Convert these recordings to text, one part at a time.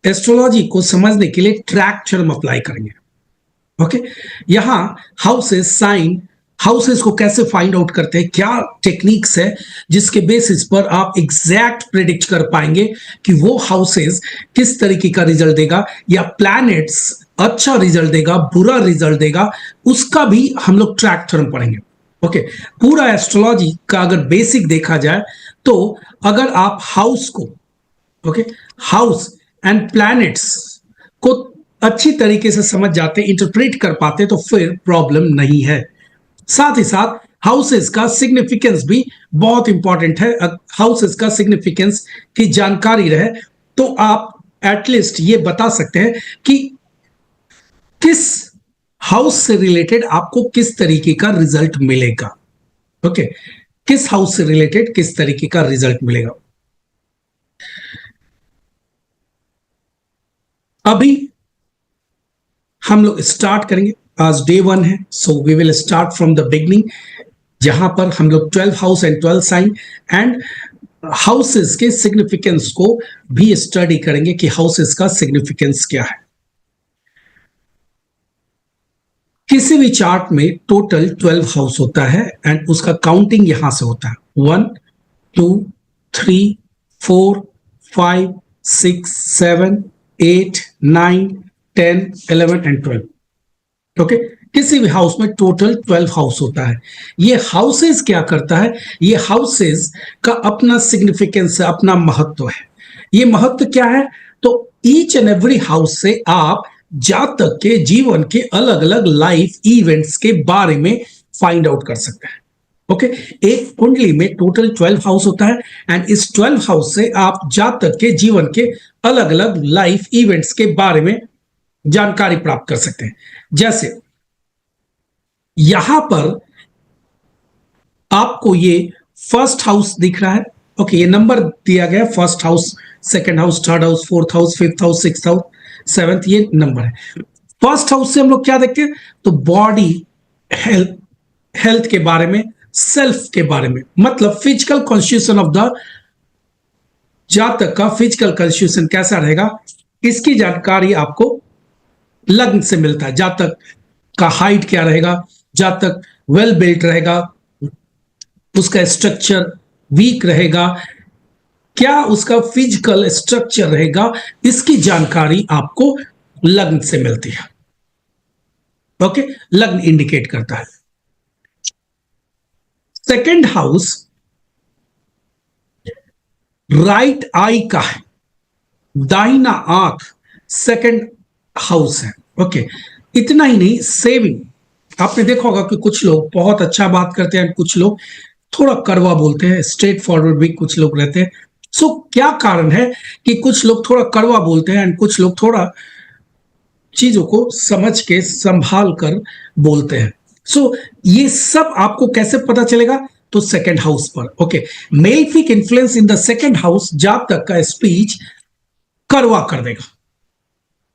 Astrology को समझने के लिए ट्रैक थ्योरम अप्लाई करेंगे। ओके, यहां हाउसेस, साइन, हाउसेस को कैसे फाइंड आउट करते हैं, क्या टेक्निक्स है जिसके बेसिस पर आप एग्जैक्ट प्रिडिक्ट कर पाएंगे कि वो हाउसेस किस तरीके का रिजल्ट देगा, या प्लैनेट्स अच्छा रिजल्ट देगा, बुरा रिजल्ट देगा, उसका भी हम लोग ट्रैक थ्योरम पढ़ेंगे। ओके, पूरा एस्ट्रोलॉजी का अगर बेसिक देखा जाए तो अगर आप हाउस को, ओके, हाउस एंड प्लैनेट्स को अच्छी तरीके से समझ जाते, इंटरप्रेट कर पाते, तो फिर प्रॉब्लम नहीं है। साथ ही साथ हाउसेस का सिग्निफिकेंस भी बहुत इंपॉर्टेंट है। हाउसेस का सिग्निफिकेंस की जानकारी रहे तो आप एटलीस्ट ये बता सकते हैं कि किस हाउस से रिलेटेड आपको किस तरीके का रिजल्ट मिलेगा। ओके, किस हाउस से रिलेटेड किस तरीके का रिजल्ट मिलेगा। अभी हम लोग स्टार्ट करेंगे, आज डे 1 है, so we will start from the beginning, जहां पर हम लोग 12 house and 12 sign and houses के सिग्निफिकेंस को भी स्टडी करेंगे कि हाउसेस का सिग्निफिकेंस क्या है। किसी भी चार्ट में टोटल 12 हाउस होता है एंड उसका काउंटिंग यहां से होता है 1 2 3 4 5 6 7 8 9 10 11 एंड 12। ओके, किसी भी हाउस में टोटल 12 हाउस होता है। ये हाउसेस क्या करता है, ये हाउसेस का अपना सिग्निफिकेंस है, अपना महत्व है। ये महत्व क्या है, तो ईच एंड एवरी हाउस से आप जातक के जीवन के अलग अलग लाइफ इवेंट्स के बारे में फाइंड आउट कर सकते हैं। ओके, एक कुंडली में टोटल 12 हाउस होता है एंड इस 12 हाउस से आप जातक के जीवन के अलग अलग लाइफ इवेंट्स के बारे में जानकारी प्राप्त कर सकते हैं। जैसे यहां पर आपको ये फर्स्ट हाउस दिख रहा है। ओके, ये नंबर दिया गया, first house, second house, third house, fourth house, fifth house, sixth house, seventh, ये नंबर है। फर्स्ट हाउस से हम लोग क्या देखते हैं, तो बॉडी, हेल्थ, हेल्थ के बारे में, सेल्फ के बारे में, मतलब फिजिकल कॉन्स्टिट्यूशन ऑफ द जातक का फिजिकल कॉन्स्टिट्यूशन कैसा रहेगा, इसकी जानकारी आपको लग्न से मिलता है। जातक का हाइट क्या रहेगा, जातक वेल बिल्ट रहेगा, उसका स्ट्रक्चर वीक रहेगा, क्या उसका फिजिकल स्ट्रक्चर रहेगा, इसकी जानकारी आपको लग्न से मिलती है। ओके, लग्न इंडिकेट करता है। सेकंड हाउस राइट आई का है, दाहिना आंख सेकंड हाउस है। ओके, इतना ही नहीं, सेविंग, आपने देखा होगा कि कुछ लोग बहुत अच्छा बात करते हैं, कुछ लोग थोड़ा कड़वा बोलते हैं, स्ट्रेट फॉरवर्ड भी कुछ लोग रहते हैं। सो क्या कारण है कि कुछ लोग थोड़ा कड़वा बोलते हैं एंड कुछ लोग थोड़ा चीजों को समझ के संभाल कर बोलते हैं। सो ये सब आपको कैसे पता चलेगा, तो सेकंड हाउस पर। Okay, malefic influence in the second house जातक का स्पीच कड़वा कर देगा।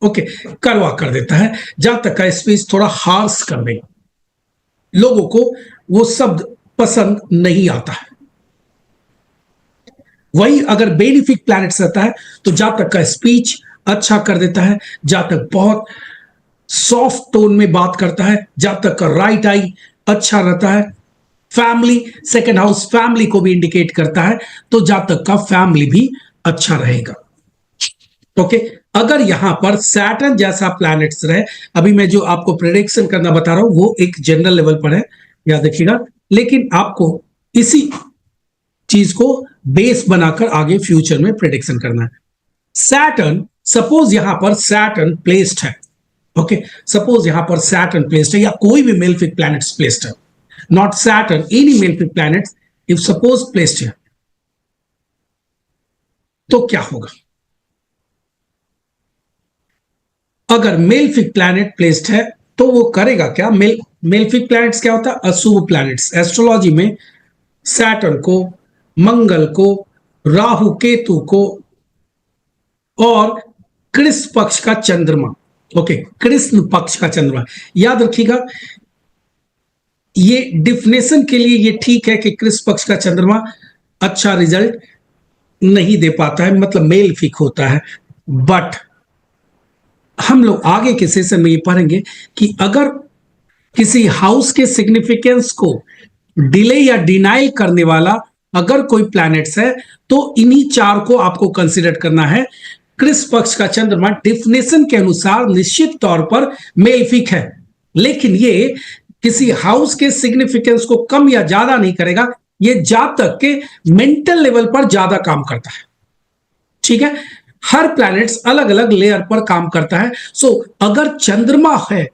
ओके, कड़वा कर देता है, जातक का स्पीच थोड़ा हार्श कर देगा, लोगों को वो शब्द पसंद नहीं आता है। वही अगर बेनिफिक प्लैनेट्स रहता है तो जातक का स्पीच अच्छा कर देता है, जातक बहुत सॉफ्ट टोन में बात करता है, जातक का राइट आई अच्छा रहता है। फैमिली, सेकंड हाउस फैमिली को भी इंडिकेट करता है, तो जातक का फैमिली भी अच्छा रहेगा। ओके, अगर यहां पर सैटर्न जैसा प्लैनेट्स रहे, अभी मैं जो आपको प्रेडिक्शन करना बता रहा हूं वो एक जनरल लेवल पर है, याद रखिएगा, लेकिन आपको इसी चीज को बेस बनाकर आगे फ्यूचर में प्रेडिक्शन करना है। सैटर्न, सपोज यहां पर सैटर्न प्लेस्ड है। ओके, सपोज यहां पर सैटर्न प्लेस्ड है या कोई भी मेलफिक प्लैनेट्स प्लेस्ड है, not Saturn, any malefic planets if suppose placed है, तो क्या होगा। अगर मेलफिक प्लैनेट प्लेस्ड है तो वो करेगा क्या, मेलफिक प्लैनेट्स क्या होता है, अशुभ प्लैनेट्स। एस्ट्रोलॉजी में सैटर्न को, मंगल को, राहु केतु को और कृष्ण पक्ष का चंद्रमा, ओके, कृष्ण पक्ष का चंद्रमा, याद रखिएगा, ये डिफिनेशन के लिए ये ठीक है कि कृष्ण पक्ष का चंद्रमा अच्छा रिजल्ट नहीं दे पाता है, मतलब मेल फिक होता है, बट हम लोग आगे के सेशन में ये पढ़ेंगे कि अगर किसी हाउस के सिग्निफिकेंस को डिले या डिनाइल करने वाला अगर कोई प्लैनेट्स है तो इन्हीं चार को आपको कंसीडर करना है। कृष्ण पक्ष का चंद्रमा डिफिनेशन के अनुसार निश्चित तौर पर मेलफिक है, लेकिन ये किसी हाउस के सिग्निफिकेंस को कम या ज्यादा नहीं करेगा, ये जातक के मेंटल लेवल पर ज्यादा काम करता है। ठीक है, हर प्लैनेट्स अलग अलग लेयर पर काम करता है। सो अगर चंद्रमा है,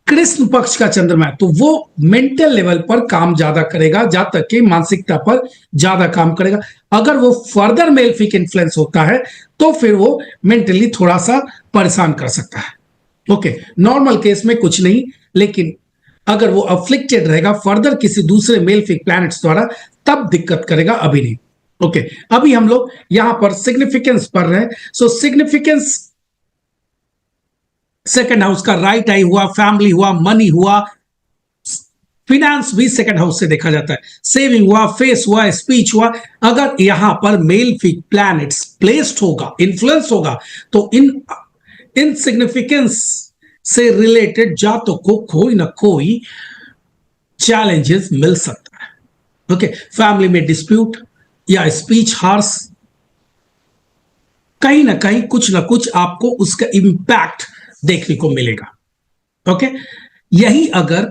कृष्ण पक्ष का चंद्रमा है, तो वो मेंटल लेवल पर काम ज्यादा करेगा, जातक की मानसिकता पर ज्यादा काम करेगा। अगर वो फर्दर मेलफिक इन्फ्लुएंस होता है तो फिर वो मेंटली थोड़ा सा परेशान कर सकता है। ओके, नॉर्मल केस में कुछ नहीं, लेकिन अगर वो अफ्लिक्टेड रहेगा फर्दर किसी दूसरे मेलफिक प्लैनेट्स द्वारा तब दिक्कत करेगा, अभी नहीं। ओके, अभी हम लोग यहां पर सिग्निफिकेंस पढ़ रहे हैं। सो सिग्निफिकेंस सेकंड हाउस का राइट आई हुआ, फैमिली हुआ, मनी हुआ, फिनेंस भी सेकंड हाउस से देखा जाता है, सेविंग हुआ, फेस हुआ, स्पीच हुआ। अगर यहां पर मेलफिक प्लैनेट्स प्लेस्ड होगा, इन्फ्लुएंस होगा, तो इन सिग्निफिकेंस से रिलेटेड जातों को कोई ना कोई चैलेंजेस मिल सकता है। ओके, फैमिली में डिस्प्यूट या स्पीच हार्स, कहीं ना कहीं कुछ ना कुछ आपको उसका इंपैक्ट देखने को मिलेगा। ओके, यही अगर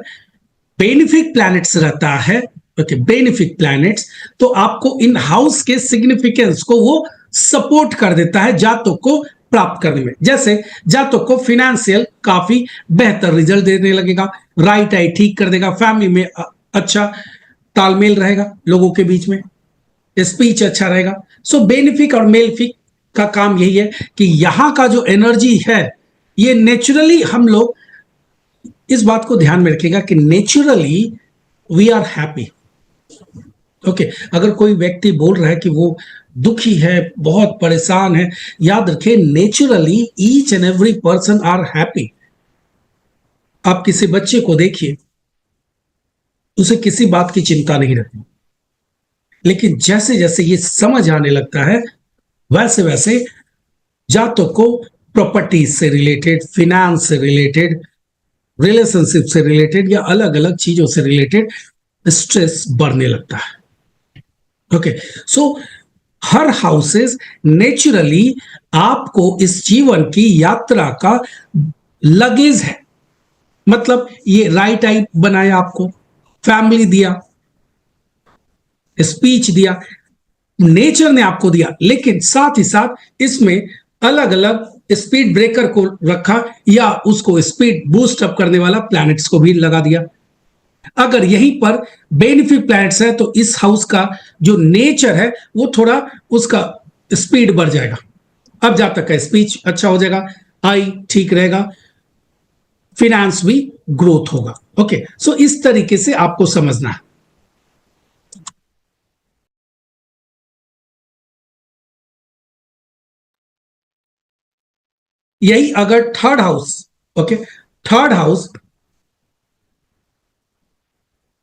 बेनिफिक प्लैनेट्स रहता है, ओके, बेनिफिक प्लैनेट्स, तो आपको इन हाउस के सिग्निफिकेंस को वो सपोर्ट कर देता है जातों को प्राप्त करने में। जैसे जातों को फिनेंशियल काफी बेहतर रिजल्ट देने लगेगा, राइट आई ठीक कर देगा, फैमिली में अच्छा तालमेल रहेगा लोगों के बीच में, स्पीच अच्छा रहेगा। सो बेनिफिक और मेलफिक का काम यही है कि यहां का जो एनर्जी है ये नेचुरली, हम लोग इस बात को ध्यान में रखिएगा कि naturally we are happy. Okay, अगर कोई व्यक्ति बोल रहा है कि वो दुखी है, बहुत परेशान है, याद रखिए naturally each and every person are happy. आप किसी बच्चे को देखिए, उसे किसी बात की चिंता नहीं रहती, लेकिन जैसे जैसे ये समझ आने लगता है वैसे वैसे जातों को प्रॉपर्टी से रिलेटेड, फिनेंस से रिलेटेड, रिलेशनशिप से रिलेटेड या अलग अलग चीजों से रिलेटेड स्ट्रेस बढ़ने लगता है। ओके, सो हर हाउसेस नेचुरली आपको इस जीवन की यात्रा का लगेज है। मतलब ये राइट आई बनाया, आपको फैमिली दिया, स्पीच दिया, नेचर ने आपको दिया, लेकिन साथ ही साथ इसमें अलग अलग स्पीड ब्रेकर को रखा या उसको स्पीड बूस्ट अप करने वाला प्लैनेट्स को भी लगा दिया। अगर यहीं पर बेनिफिक प्लैनेट्स है तो इस हाउस का जो नेचर है वो थोड़ा उसका स्पीड बढ़ जाएगा। अब जब तक का स्पीच अच्छा हो जाएगा, आई ठीक रहेगा, फिनेंस भी ग्रोथ होगा। ओके, सो इस तरीके से आपको समझना है। यही अगर third house, okay, third house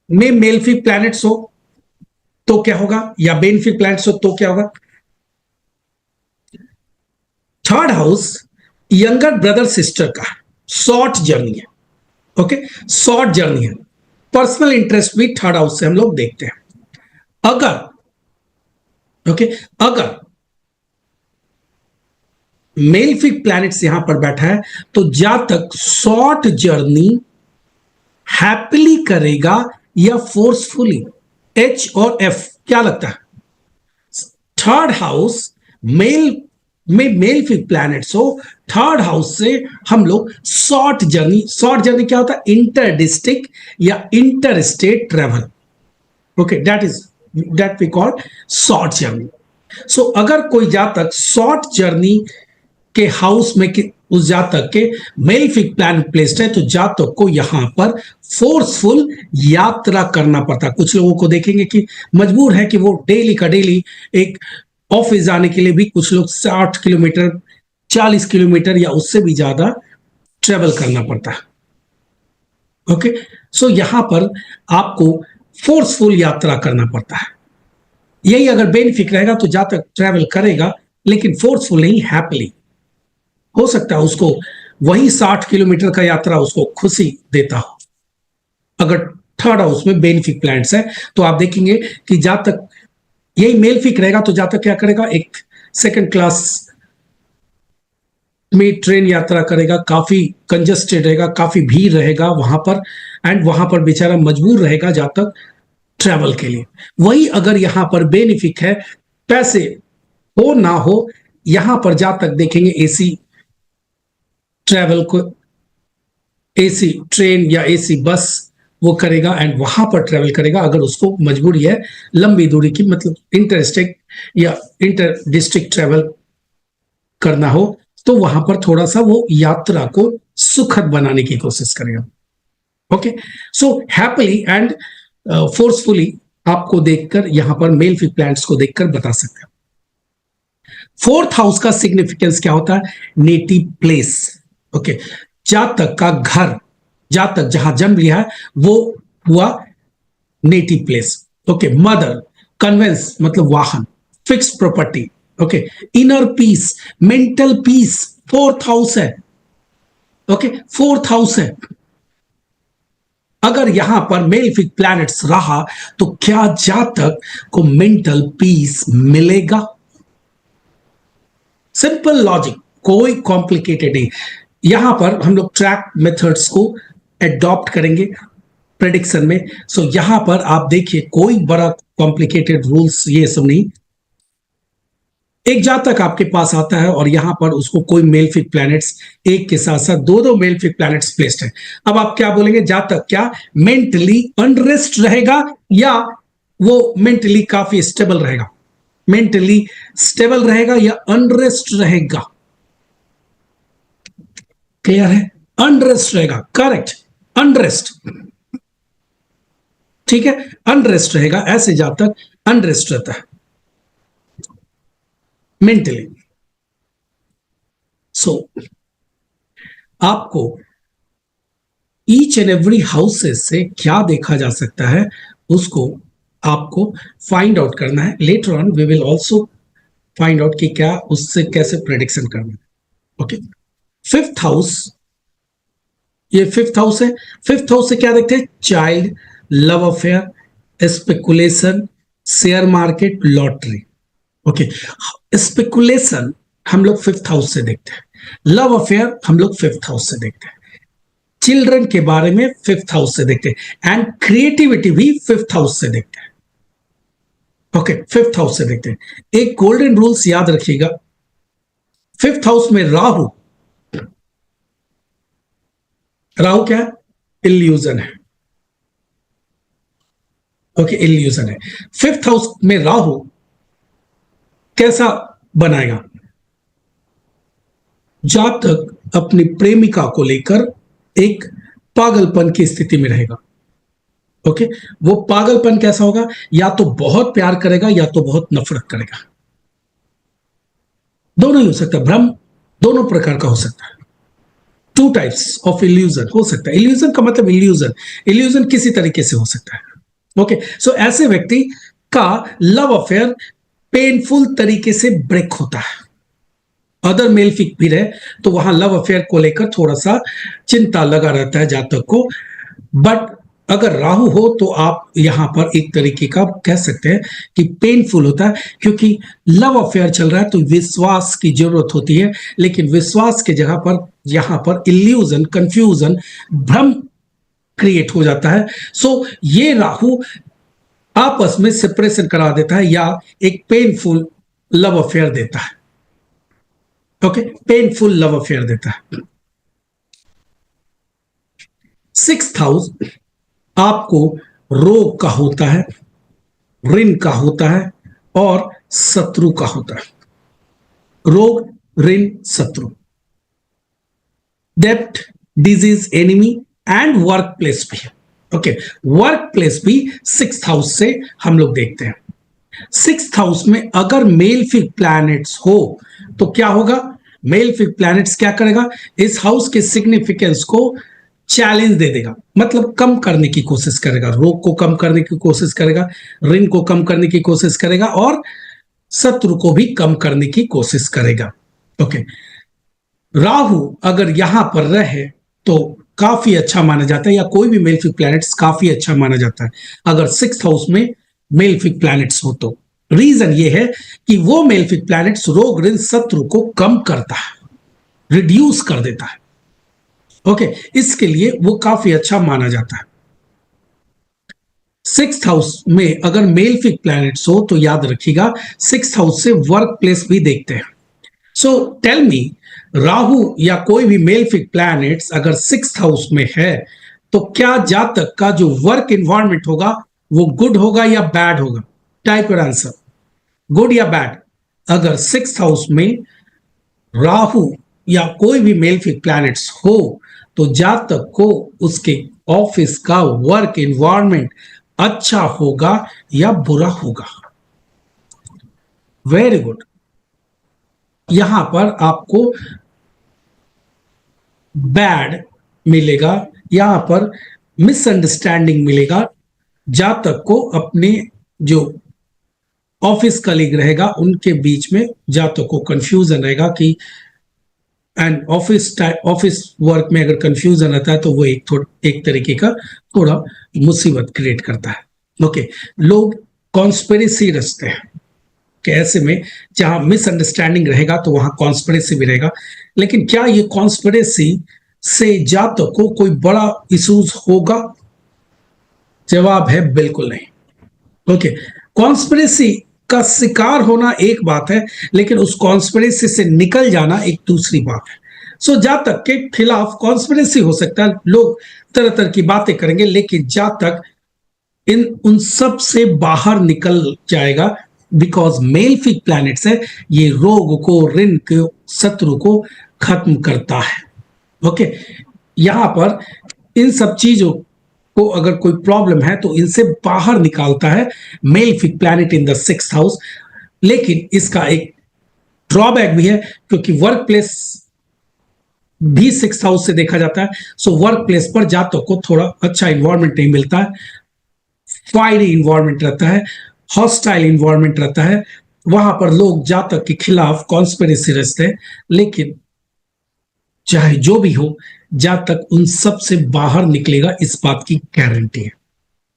में मेलफिक प्लैनेट्स हो तो क्या होगा, या बेनिफिक प्लैनेट्स हो तो क्या होगा। Third house younger brother sister का शॉर्ट जर्नी है। ओके, शॉर्ट जर्नी है, पर्सनल इंटरेस्ट भी थर्ड हाउस से हम लोग देखते हैं। अगर ओके, अगर मेलफिक प्लैनेट्स यहां पर बैठा है तो जातक शॉर्ट जर्नी हैप्पीली करेगा या फोर्सफुली, एच और एफ क्या लगता है। थर्ड हाउस मेल में मेलफिक प्लैनेट्स हो, थर्ड हाउस से हम लोग शॉर्ट जर्नी क्या होता है, इंटर डिस्ट्रिक्ट या inter state travel. Okay, that we call short journey. So अगर कोई जातक शॉर्ट जर्नी के हाउस में उस जातक के मेलफिक प्लान प्लेस्ड है तो जातक को यहां पर फोर्सफुल यात्रा करना पड़ता है। कुछ लोगों को देखेंगे कि मजबूर है कि वो डेली का डेली एक ऑफिस जाने के लिए भी कुछ लोग 60 किलोमीटर, 40 किलोमीटर या उससे भी ज्यादा ट्रेवल करना पड़ता है। ओके, सो यहां पर आपको फोर्सफुल यात्रा करना पड़ता है। यही अगर बेनिफिक रहेगा तो जातक ट्रेवल करेगा लेकिन फोर्सफुल नहीं, हैप्पीली। हो सकता है उसको वही 60 किलोमीटर का यात्रा उसको खुशी देता हो। अगर थर्ड हाउस में बेनिफिक प्लैनेट्स है तो आप देखेंगे कि जहां तक यही मेलफिक रहेगा तो जहां तक क्या करेगा, एक सेकंड क्लास में ट्रेन यात्रा करेगा, काफी कंजस्टेड रहेगा, काफी भीड़ रहेगा वहां पर, एंड वहां पर बेचारा मजबूर रहेगा जहां तक ट्रैवल के लिए। वही अगर यहां पर बेनिफिक है, पैसे हो ना हो, यहां पर जहां तक देखेंगे एसी ट्रैवल को, एसी ट्रेन या एसी बस वो करेगा एंड वहां पर ट्रेवल करेगा अगर उसको मजबूरी है लंबी दूरी की, मतलब इंटर स्टेट या इंटर डिस्ट्रिक्ट ट्रेवल करना हो, तो वहां पर थोड़ा सा वो यात्रा को सुखद बनाने की कोशिश करेगा। Okay, so happily and forcefully आपको देखकर यहां पर मेल फी प्लांट्स को देखकर बता सकते हैं। फोर्थ हाउस का सिग्निफिकेंस क्या होता है? Native place. ओके, जातक का घर, जातक जहां जन्म लिया है वो हुआ native place. Okay, mother, conveyance मतलब वाहन, fix property. Okay, inner peace, mental peace, fourth house है। ओके, फोर्थ हाउस है। अगर यहां पर मेलेफिक प्लैनेट्स रहा तो क्या जातक को मेंटल पीस मिलेगा? सिंपल लॉजिक, कोई कॉम्प्लिकेटेड नहीं। यहां पर हम लोग ट्रैक मेथड्स को एडॉप्ट करेंगे प्रेडिक्शन में। सो यहां पर आप देखिए कोई बड़ा कॉम्प्लिकेटेड रूल्स ये सब नहीं। एक जातक आपके पास आता है और यहां पर उसको कोई मेलफिक प्लैनेट्स एक के साथ साथ दो दो मेलफिक प्लैनेट्स प्लेस्ड है। अब आप क्या बोलेंगे, जातक क्या मेंटली अनरेस्ट रहेगा या वो मेंटली काफी स्टेबल रहेगा? मेंटली स्टेबल रहेगा या अनरेस्ट रहेगा? क्लियर है? अनरेस्ट रहेगा, करेक्ट, अनरेस्ट। ठीक है, अनरेस्ट रहेगा, ऐसे जातक अनरेस्ट रहता है मेंटली। सो आपको ईच एंड एवरी हाउसेस से क्या देखा जा सकता है उसको आपको फाइंड आउट करना है। Later on we will also find out कि क्या उससे कैसे प्रेडिक्शन करना है। ओके, फिफ्थ हाउस, ये फिफ्थ हाउस है। फिफ्थ हाउस से क्या देखते हैं? Child, love affair, speculation, share market, lottery. Okay, speculation हम लोग फिफ्थ हाउस से देखते हैं, लव अफेयर हम लोग फिफ्थ हाउस से देखते हैं, चिल्ड्रन के बारे में फिफ्थ हाउस से देखते हैं, एंड क्रिएटिविटी भी फिफ्थ हाउस से देखते हैं। ओके, फिफ्थ हाउस से देखते हैं। एक गोल्डन रूल्स याद रखिएगा, फिफ्थ हाउस में राहु, राहु क्या है? इल्यूजन है। ओके, इल्यूजन है। फिफ्थ हाउस में राहु कैसा बनाएगा? जातक अपनी प्रेमिका को लेकर एक पागलपन की स्थिति में रहेगा। ओके, वो पागलपन कैसा होगा? या तो बहुत प्यार करेगा या तो बहुत नफरत करेगा। दोनों ही हो सकता है, भ्रम दोनों प्रकार का हो सकता है। टू टाइप्स ऑफ इल्यूजन हो सकता है। इल्यूजन का मतलब इल्यूजन, इल्यूजन किसी तरीके से हो सकता है। ओके, सो ऐसे व्यक्ति का लव अफेयर पेनफुल तरीके से ब्रेक होता है। अदर मेल फिक भी रहे तो वहां लव अफेयर को लेकर थोड़ा सा चिंता लगा रहता है जातक को। बट अगर राहु हो तो आप यहां पर एक तरीके का कह सकते हैं कि पेनफुल होता है, क्योंकि लव अफेयर चल रहा है तो विश्वास की जरूरत होती है, लेकिन विश्वास के जगह पर यहां पर इल्यूजन, कंफ्यूजन, भ्रम क्रिएट हो जाता है। सो ये राहु आपस में सेपरेशन करा देता है या एक पेनफुल लव अफेयर देता है। ओके, पेनफुल लव अफेयर देता है। सिक्स्थ हाउस आपको रोग का होता है, ऋण का होता है और शत्रु का होता है। रोग, ऋण, शत्रु, डेप्ट, disease, enemy and work place भी है। ओके, वर्क प्लेस भी सिक्स्थ हाउस से हम लोग देखते हैं। सिक्स्थ हाउस में अगर मेलफिक प्लैनेट्स हो तो क्या होगा? मेलफिक प्लैनेट्स क्या करेगा? इस हाउस के सिग्निफिकेंस को चैलेंज दे देगा, मतलब कम करने की कोशिश करेगा, रोग को कम करने की कोशिश करेगा, ऋण को कम करने की कोशिश करेगा और शत्रु को भी कम करने की कोशिश करेगा। ओके, राहु अगर यहां पर रहे तो काफी अच्छा माना जाता है, या कोई भी मेलफिक प्लैनेट्स काफी अच्छा माना जाता है अगर सिक्स्थ हाउस में मेलफिक प्लैनेट्स हो तो। रीजन ये है कि वो मेलफिक प्लैनेट्स रोग ऋण शत्रु को कम करता है, रिड्यूस कर देता है। ओके, इसके लिए वो काफी अच्छा माना जाता है। सिक्स्थ हाउस में अगर मेलफिक प्लैनेट्स हो तो याद रखिएगा सिक्स्थ हाउस से वर्क प्लेस भी देखते हैं। सो टेल मी, राहु या कोई भी मेलफिक प्लैनेट्स अगर सिक्स्थ हाउस में है तो क्या जातक का जो वर्क एनवायरमेंट होगा वो गुड होगा या बैड होगा? टाइप योर आंसर, गुड या बैड। अगर सिक्स्थ हाउस में राहु या कोई भी मेलफिक प्लैनेट्स हो तो जातक को उसके ऑफिस का वर्क एनवायरमेंट अच्छा होगा या बुरा होगा? Very good. यहां पर आपको बैड मिलेगा, यहां पर मिसअंडरस्टैंडिंग मिलेगा। जातक को अपने जो ऑफिस कलीग रहेगा उनके बीच में जातक को कंफ्यूजन रहेगा कि, एंड ऑफिस वर्क में अगर कंफ्यूजन रहता है तो वो एक तरीके का थोड़ा मुसीबत क्रिएट करता है। ओके, लोग कॉन्स्पिरेसी रचते हैं कि ऐसे में जहां मिसअंडरस्टैंडिंग रहेगा तो वहां कॉन्स्पिरेसी भी रहेगा। लेकिन क्या ये कॉन्स्पिरेसी से जातक को कोई बड़ा इश्यूज होगा? जवाब है बिल्कुल नहीं। ओके, कॉन्स्पिरेसी का शिकार होना एक बात है, लेकिन उस कॉन्स्पिरेसी से निकल जाना एक दूसरी बात है। सो जातक के खिलाफ कॉन्स्पिरेसी हो सकता है, लोग तरह तरह की बातें करेंगे, लेकिन जातक इन उन सब से बाहर निकल जाएगा, बिकॉज मेलफिक प्लैनेट्स है, ये रोग को, ऋण को, शत्रु को खत्म करता है। ओके, यहां पर इन सब चीजों को अगर कोई प्रॉब्लम है तो इनसे बाहर निकालता है malefic planet in the sixth house. लेकिन इसका एक ड्रॉबैक भी है, क्योंकि वर्क प्लेस भी सिक्स्थ हाउस से देखा जाता है। सो वर्क प्लेस पर जातक को थोड़ा अच्छा इन्वायरमेंट नहीं मिलता है, फायरी इन्वायरमेंट रहता है, हॉस्टाइल इन्वायरमेंट रहता है, वहां पर लोग जातक के खिलाफ कॉन्स्पिरेसी रचते हैं। लेकिन चाहे जो भी हो, जातक उन सब से बाहर निकलेगा, इस बात की गारंटी है।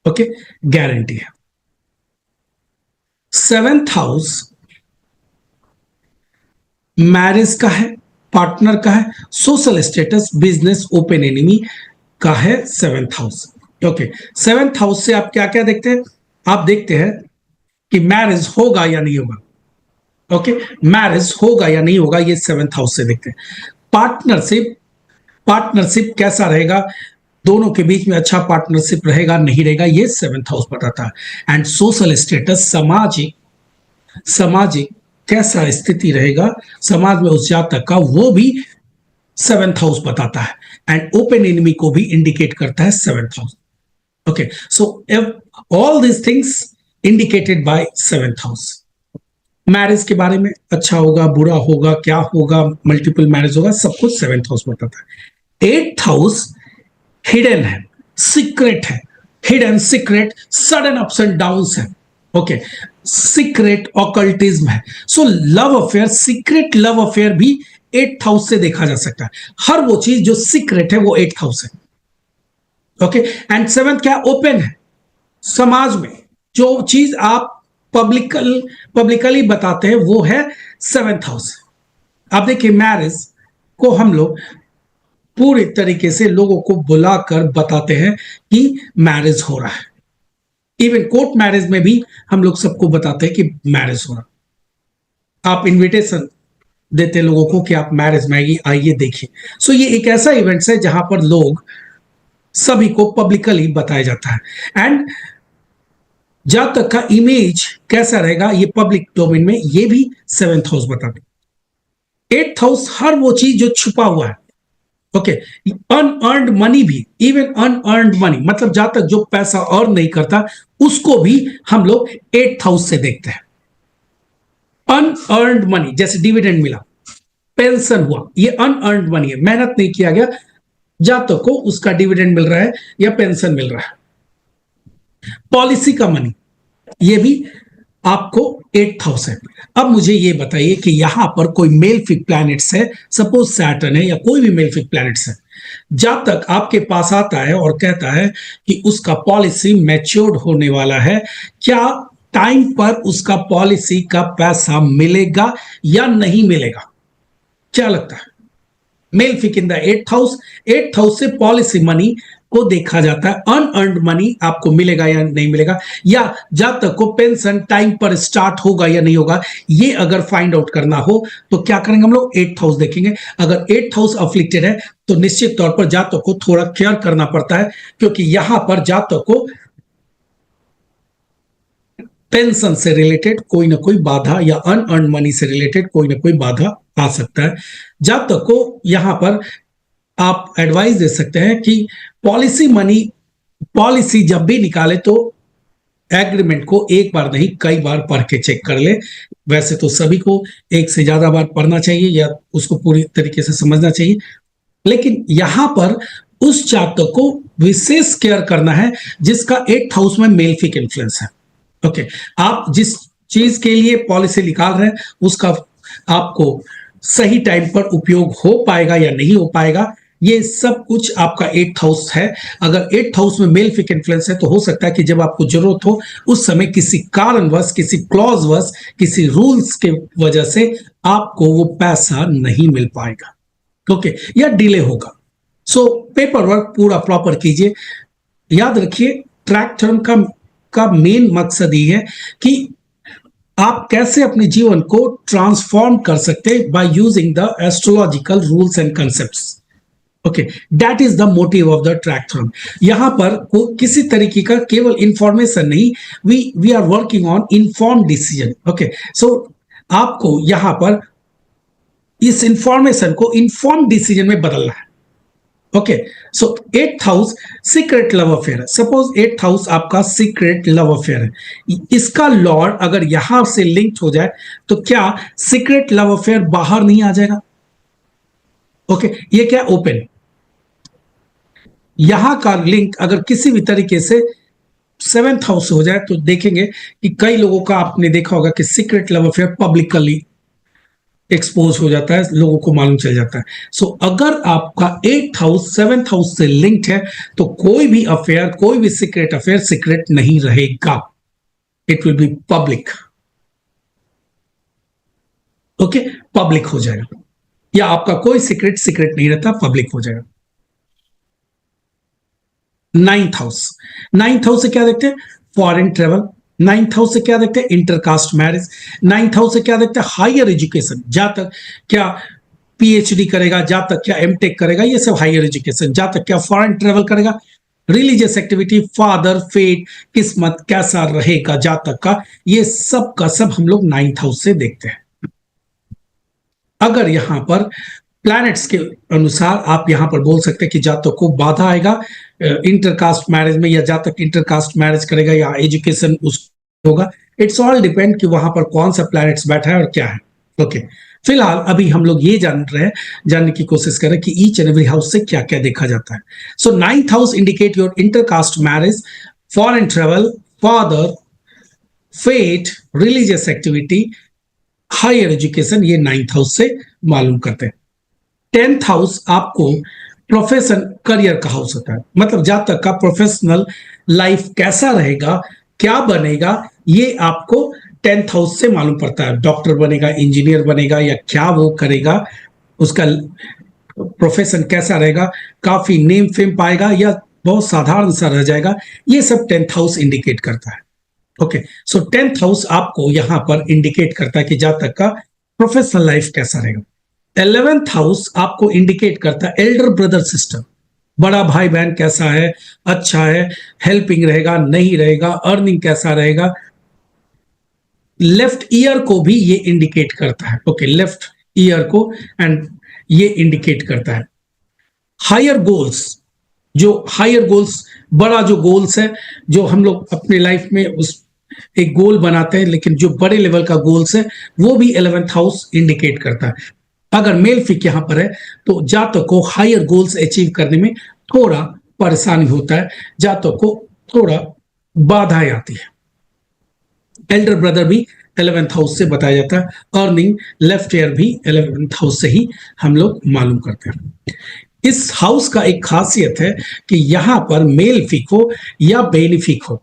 ओके, गारंटी है। सेवेंथ हाउस मैरिज का है, पार्टनर का है, social status, business, open enemy का है seventh house. Okay, seventh house से आप क्या क्या देखते हैं? आप देखते हैं कि मैरिज होगा या नहीं होगा। ओके, मैरिज होगा या नहीं होगा, ये सेवेंथ हाउस से देखते हैं। पार्टनरशिप, पार्टनरशिप कैसा रहेगा, दोनों के बीच में अच्छा पार्टनरशिप रहेगा नहीं रहेगा, ये सेवेंथ हाउस बताता है। एंड सोशल स्टेटस, सामाजिक, सामाजिक कैसा स्थिति रहेगा समाज में उस जातक का, वो भी सेवेंथ हाउस बताता है। एंड ओपन एनिमी को भी इंडिकेट करता है seventh house. Okay, so all these things indicated by seventh house. Marriage के बारे में अच्छा होगा, बुरा होगा, क्या होगा, मल्टीपल मैरिज होगा, सब कुछ सेवेंथ हाउस बताता है। एट्थ हाउस हिडन है, सीक्रेट है, hidden, secret, sudden ups and downs है। ओके, सीक्रेट ऑकल्टिज्म है। So love affair, secret love affair भी एट्थ हाउस से देखा जा सकता है। हर वो चीज जो सीक्रेट है वो एट्थ हाउस है। ओके, एंड सेवेंथ क्या? ओपन है। समाज में जो चीज आप पब्लिकली बताते हैं वो है सेवेंथ हाउस। आप देखिए, मैरिज को हम लोग पूरी तरीके से लोगों को बुलाकर बताते हैं कि मैरिज हो रहा है। इवन कोर्ट मैरिज में भी हम लोग सबको बताते हैं कि मैरिज हो रहा। आप इनविटेशन देते लोगों को कि आप मैरिज में आइए देखिए। सो ये एक ऐसा इवेंट है जहां पर लोग सभी को पब्लिकली बताया जाता है। एंड जातक का इमेज कैसा रहेगा ये पब्लिक डोमेन में, ये भी सेवेंथ हाउस बताते हैं। एट्थ हाउस हर वो चीज जो छुपा हुआ है। ओके, अनअर्न्ड मनी भी, इवन अनअर्न्ड मनी मतलब जातक जो पैसा अर्न नहीं करता उसको भी हम लोग एट्थ हाउस से देखते हैं। अनअर्न्ड मनी, जैसे डिविडेंड मिला, पेंशन हुआ, ये अनअर्न्ड मनी है, मेहनत नहीं किया गया, जातक को उसका डिविडेंड मिल रहा है या पेंशन मिल रहा है। पॉलिसी का मनी, ये भी आपको 8th हाउस है। अब मुझे ये बताइए कि यहां पर कोई मेलफिक प्लैनेट्स है, सपोज सैटर्न है या कोई भी मेलफिक प्लैनेट्स है, जब तक आपके पास आता है और कहता है कि उसका पॉलिसी मैच्योर्ड होने वाला है, क्या टाइम पर उसका पॉलिसी का पैसा मिलेगा या नहीं मिलेगा? क्या लगता है? Malefic in the 8th house, 8th house से पॉलिसी मनी को देखा जाता है, अनअर्न्ड मनी आपको मिलेगा या नहीं मिलेगा, या जब तक को पेंशन टाइम पर स्टार्ट होगा या नहीं होगा, ये अगर फाइंड आउट करना हो तो क्या करेंगे हम लोग? 8th हाउस देखेंगे। अगर 8th हाउस अफ्लिक्टेड है तो निश्चित तौर पर जातक को थोड़ा केयर करना पड़ता है, क्योंकि यहां पर जातक को पेंशन से रिलेटेड कोई ना कोई बाधा या अनअर्न्ड मनी से रिलेटेड कोई ना कोई बाधा आ सकता है। जातक को यहां पर आप एडवाइस दे सकते हैं कि पॉलिसी मनी, पॉलिसी जब भी निकाले तो एग्रीमेंट को एक बार नहीं कई बार पढ़ के चेक कर ले। वैसे तो सभी को एक से ज्यादा बार पढ़ना चाहिए या उसको पूरी तरीके से समझना चाहिए, लेकिन यहां पर उस जातक को विशेष केयर करना है जिसका 8th हाउस में मेलफिक इन्फ्लुएंस है। ओके, आप जिस चीज के लिए पॉलिसी निकाल रहे हैं उसका आपको सही टाइम पर उपयोग हो पाएगा या नहीं हो पाएगा, ये सब कुछ आपका 8th हाउस है। अगर 8th हाउस में मेलफिक इन्फ्लुएंस है तो हो सकता है कि जब आपको जरूरत हो उस समय किसी कारणवश, किसी क्लॉज वश, किसी रूल्स के वजह से आपको वो पैसा नहीं मिल पाएगा, ओके, या डिले होगा। सो पेपर वर्क पूरा प्रॉपर कीजिए। याद रखिए, ट्रैक टर्म का मेन मकसद ये है कि आप कैसे अपने जीवन को ट्रांसफॉर्म कर सकते हैं by using the astrological rules and concepts. Okay, that is the motive of the track थ्रम। यहां पर किसी तरीके का केवल इंफॉर्मेशन नहीं, we are working on inform decision. Okay, so आपको यहां पर इस इंफॉर्मेशन को इन्फॉर्म डिसीजन में बदलना है। ओके, सो 8th house secret love affair है। सपोज 8th हाउस आपका सीक्रेट लव अफेयर है, इसका लॉर्ड अगर यहां से लिंक्ड हो जाए तो क्या सीक्रेट लव अफेयर बाहर नहीं आ जाएगा? ओके, ये क्या ओपन, यहां का लिंक अगर किसी भी तरीके से 7th हाउस से हो जाए तो देखेंगे कि कई लोगों का आपने देखा होगा कि secret love affair publicly expose हो जाता है, लोगों को मालूम चल जाता है। सो अगर आपका 8th हाउस 7th हाउस से लिंक्ड है तो कोई भी अफेयर, कोई भी सीक्रेट अफेयर सीक्रेट नहीं रहेगा, it will be public. Okay, public हो जाएगा, या आपका कोई सीक्रेट सीक्रेट नहीं रहता, पब्लिक हो जाएगा। 9th हाउस, 9th हाउस से क्या देखते हैं? Foreign travel. 9th हाउस से क्या देखते हैं? Intercaste marriage. 9th हाउस से क्या देखते हैं? हायर एजुकेशन, जहां तक क्या पीएचडी करेगा, जहां तक क्या एमटेक करेगा, ये सब हायर एजुकेशन। जहां तक क्या फॉरेन ट्रेवल करेगा, रिलीजियस एक्टिविटी, फादर, फेट, किस्मत कैसा रहेगा, जहां तक का, ये सब का सब हम लोग 9th हाउस से देखते हैं। अगर यहां पर प्लैनेट्स के अनुसार आप यहां पर बोल सकते हैं कि जातक को बाधा आएगा इंटरकास्ट मैरिज में, या जातक इंटरकास्ट मैरिज करेगा या एजुकेशन उस होगा। इट्स ऑल डिपेंड कि वहां पर कौन सा प्लैनेट्स बैठा है और क्या है। ओके, फिलहाल अभी हम लोग ये जानने की कोशिश कर रहे हैं कि ईच एंड एवरी हाउस से क्या क्या देखा जाता है। So 9th house indicate your intercaste marriage, foreign travel, father, fate, religious activity, higher education, ये 9th हाउस से मालूम करते हैं। 10th हाउस आपको प्रोफेशन, करियर का हाउस होता है, मतलब जब तक का प्रोफेशनल लाइफ कैसा रहेगा, क्या बनेगा, ये आपको 10th हाउस से मालूम पड़ता है। डॉक्टर बनेगा, इंजीनियर बनेगा, या क्या वो करेगा, उसका प्रोफेशन कैसा रहेगा, काफी नेम फेम पाएगा या बहुत साधारण सा रह जाएगा, ये सब 10th हाउस इंडिकेट करता है। ओके, सो 10th हाउस आपको यहां पर इंडिकेट करता है कि जब तक का प्रोफेशनल लाइफ कैसा रहेगा। 11th हाउस आपको इंडिकेट करता है एल्डर ब्रदर सिस्टर, बड़ा भाई बहन कैसा है, अच्छा है, हेल्पिंग रहेगा, नहीं रहेगा, अर्निंग कैसा रहेगा। लेफ्ट ईयर को भी ये इंडिकेट करता है। ओके, लेफ्ट ईयर को एंड ये इंडिकेट करता है। हायर गोल्स, जो हायर गोल्स, बड़ा जो गोल्स है, जो हम लोग अपने लाइफ में उस एक गोल बनाते हैं, लेकिन जो बड़े लेवल का गोल्स है वो भी 11th हाउस इंडिकेट करता है। अगर मेल फिक यहां पर है तो जातक को हायर गोल्स अचीव करने में थोड़ा परेशानी होता है, जातक को थोड़ा बाधाएं आती है। एल्डर ब्रदर भी 11th हाउस से बताया जाता है, अर्निंग लेफ्ट ईयर भी 11th हाउस से ही हम लोग मालूम करते हैं। इस हाउस का एक खासियत है कि यहां पर मेल फिक हो या बेनिफिक हो,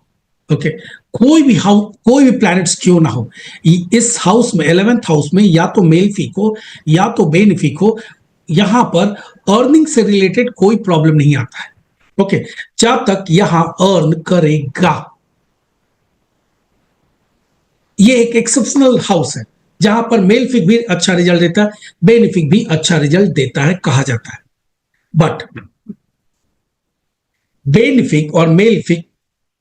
ओके, कोई भी हाउस, कोई भी प्लैनेट्स क्यों ना हो, इस हाउस में 11th हाउस में या तो मेल फिक हो या तो बेनिफिक हो, यहां पर अर्निंग से रिलेटेड कोई प्रॉब्लम नहीं आता है, ओके, जब तक यहां अर्न करेगा। ये एक एक्सेप्शनल हाउस है जहां पर मेल फिक भी अच्छा रिजल्ट देता है, बेनिफिक भी अच्छा रिजल्ट देता है कहा जाता है। बट बेनिफिक और मेल फिक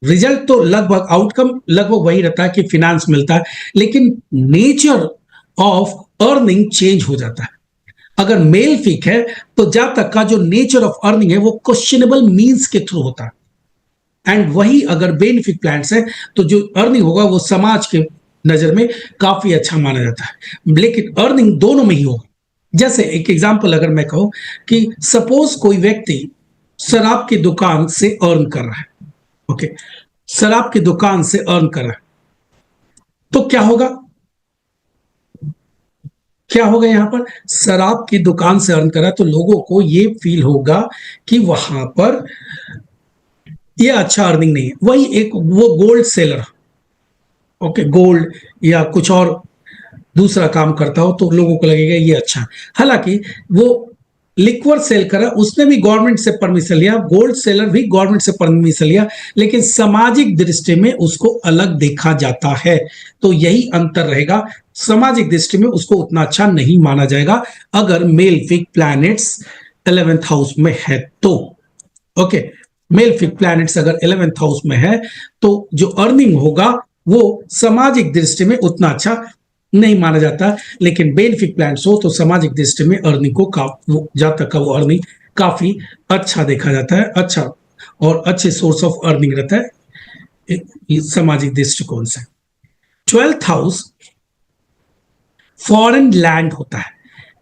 रिजल्ट तो लगभग आउटकम लगभग वही रहता है कि फिनांस मिलता है, लेकिन नेचर ऑफ अर्निंग चेंज हो जाता है। अगर मेल फिक है तो जब तक का जो नेचर ऑफ अर्निंग है वो क्वेश्चनेबल मींस के थ्रू होता है, एंड वही अगर बेनिफिक प्लान्स है तो जो अर्निंग होगा वो समाज के नजर में काफी अच्छा माना जाता है, लेकिन अर्निंग दोनों में ही होगा। जैसे एक एग्जांपल अगर मैं कहूं कि सपोज कोई व्यक्ति शराब की दुकान से अर्न कर रहा है, ओके, शराब की दुकान से अर्न कर रहा है, तो क्या होगा, क्या होगा, यहां पर शराब की दुकान से अर्न कर रहा है तो लोगों को यह फील होगा कि वहां पर यह अच्छा अर्निंग नहीं है। वही एक वो गोल्ड सेलर, ओके, गोल्ड या कुछ और दूसरा काम करता हो तो लोगों को लगेगा ये अच्छा है। हालांकि वो लिक्वर सेल करा, उसने भी गवर्नमेंट से परमिशन लिया, गोल्ड सेलर भी गवर्नमेंट से परमिशन लिया, लेकिन सामाजिक दृष्टि में उसको अलग देखा जाता है। तो यही अंतर रहेगा, सामाजिक दृष्टि में उसको उतना अच्छा नहीं माना जाएगा अगर मेलफिक प्लैनेट्स 11th हाउस में है तो, ओके, मेलफिक प्लैनेट्स अगर 11th हाउस में है तो जो अर्निंग होगा वो सामाजिक दृष्टि में उतना अच्छा नहीं माना जाता, लेकिन बेनिफिक प्लान्स हो तो सामाजिक दृष्टि में अर्निंग को जब तक का वो अर्निंग काफी अच्छा देखा जाता है, अच्छा और अच्छे सोर्स ऑफ अर्निंग रहता है सामाजिक दृष्टिकोण से। 12th हाउस फॉरेन लैंड होता है,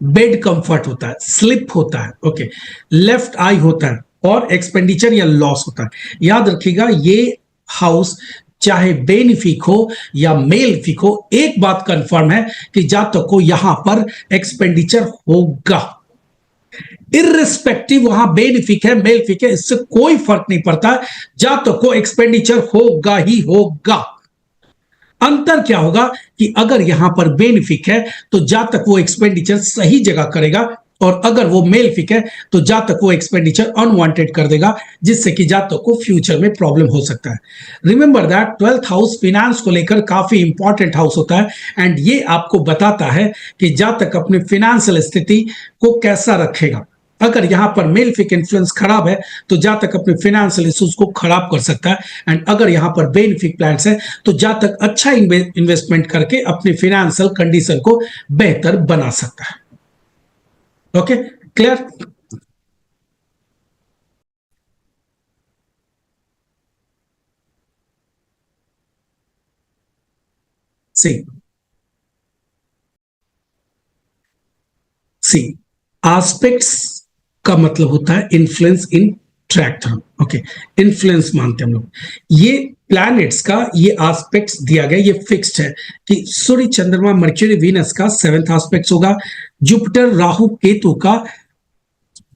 बेड कंफर्ट होता है, स्लिप होता है, ओके, लेफ्ट आई होता है और एक्सपेंडिचर या लॉस होता है। याद रखिएगा ये हाउस चाहे बेनिफिक हो या मेलफिक हो, एक बात कंफर्म है कि जब तक को यहां पर एक्सपेंडिचर होगा, इररिस्पेक्टिव वहां बेनिफिक है मेलफिक है इससे कोई फर्क नहीं पड़ता, जब तक को एक्सपेंडिचर होगा ही होगा। अंतर क्या होगा कि अगर यहां पर बेनिफिक है तो जब तक वो एक्सपेंडिचर सही जगह करेगा, और अगर वो मेलफिक है तो जब तक वो एक्सपेंडिचर अनवांटेड कर देगा, जिससे कि जब तक को फ्यूचर में प्रॉब्लम हो सकता है। Remember that 12th house finance को लेकर काफी इंपॉर्टेंट हाउस होता है, एंड ये आपको बताता है कि जब तक अपनी फिनेंशियल स्थिति को कैसा रखेगा। अगर यहां पर मेलफिक इन्फ्लुएंस खराब है तो जब तक अपने फाइनेंशियल इश्यूज को खराब कर सकता है, एंड अगर यहां पर बेनिफिक प्लान्स है तो जब तक अच्छा इन्वेस्टमेंट करके अपनी फाइनेंशियल कंडीशन को बेहतर बना सकता है। Okay, clear? सी सी एस्पेक्ट्स का मतलब होता है influence in track term, okay, influence मानते हैं हम लोग। ये प्लैनेट्स का ये एस्पेक्ट्स दिया गया, ये फिक्स्ड है कि सूर्य चंद्रमा मर्क्यूरी वीनस का 7th एस्पेक्ट्स होगा, जुपिटर राहु केतु का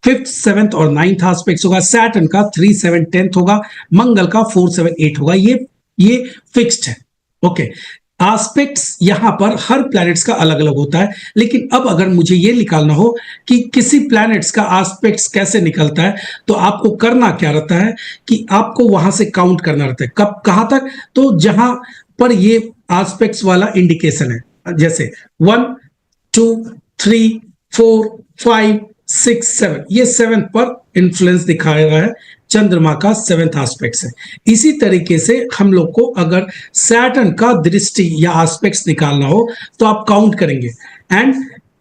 5th 7th और 9th एस्पेक्ट्स होगा, सैटर्न का 3 7 10th होगा, मंगल का 4 7 8 होगा। ये फिक्स्ड है, ओके। एस्पेक्ट्स यहां पर हर प्लैनेट्स का अलग अलग होता है, लेकिन अब अगर मुझे ये निकालना हो कि किसी प्लैनेट्स का एस्पेक्ट्स कैसे निकलता है तो आपको करना क्या रहता है कि आपको वहां से काउंट करना रहता है, कब कहां तक, तो जहां पर ये एस्पेक्ट्स वाला इंडिकेशन है, जैसे 1 2 3 4 5 6 7, ये 7th पर इन्फ्लुएंस दिखा रहा है, चंद्रमा का 7th एस्पेक्ट है। इसी तरीके से हम लोग को अगर सैटर्न का दृष्टि या एस्पेक्ट्स निकालना हो तो आप काउंट करेंगे, एंड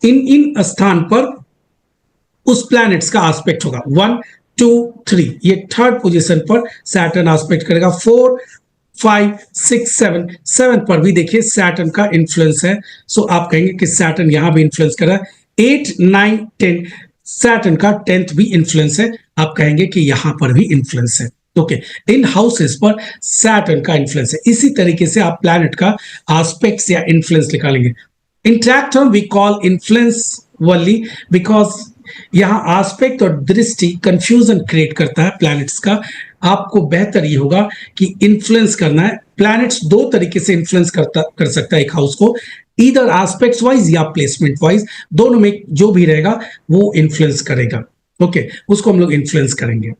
इन स्थान पर उस प्लैनेट्स का एस्पेक्ट होगा 1 2 3, ये 3rd पोजीशन पर सैटर्न एस्पेक्ट करेगा, 4 5 6 7, 7th पर भी देखिए सैटर्न का इन्फ्लुएंस है, सो आप कहेंगे कि सैटर्न यहां भी इन्फ्लुएंस कर रहा है। 8 9 10 सैटर्न का 10th भी इन्फ्लुएंस है, आप कहेंगे कि यहां पर भी इन्फ्लुएंस है। ओके, इन हाउसेस पर सैटर्न का इन्फ्लुएंस है। इसी तरीके से आप प्लैनेट का एस्पेक्ट्स या इन्फ्लुएंस निकालेंगे। In track term we call influence only because यहां एस्पेक्ट और दृष्टि कंफ्यूजन क्रिएट करता है प्लैनेट्स का। आपको बेहतर ये होगा कि इन्फ्लुएंस करना है। प्लैनेट्स दो तरीके से इन्फ्लुएंस कर सकता है एक हाउस को, इधर एस्पेक्ट्स वाइज या प्लेसमेंट वाइज, दोनों में जो भी रहेगा वो इन्फ्लुएंस करेगा। ओके, उसको हम लोग इन्फ्लुएंस करेंगे।